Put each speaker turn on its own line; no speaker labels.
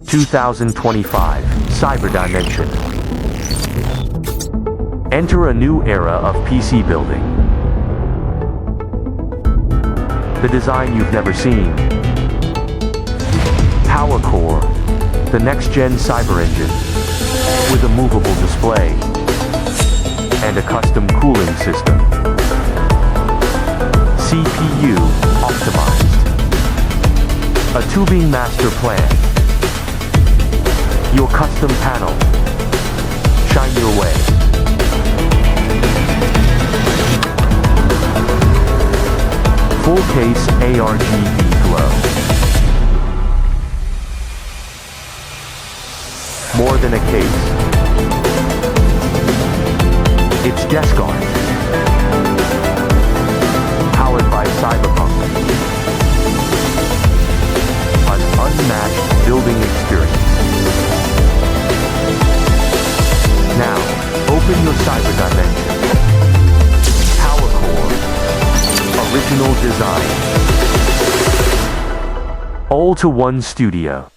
2025 Cyber Dimension. Enter a new era of PC building. The design you've never seen. PWcore, the next-gen cyber engine, with a movable display and a custom cooling system. CPU optimized. A tubing master plan. Your custom panel. Shine your way. Full case ARGB glow. More than a case. It's desk art. Powered by Cyberpunk. An unmatched building experience. Now, open your cyber dimension. PWcore. Original design. All to one studio.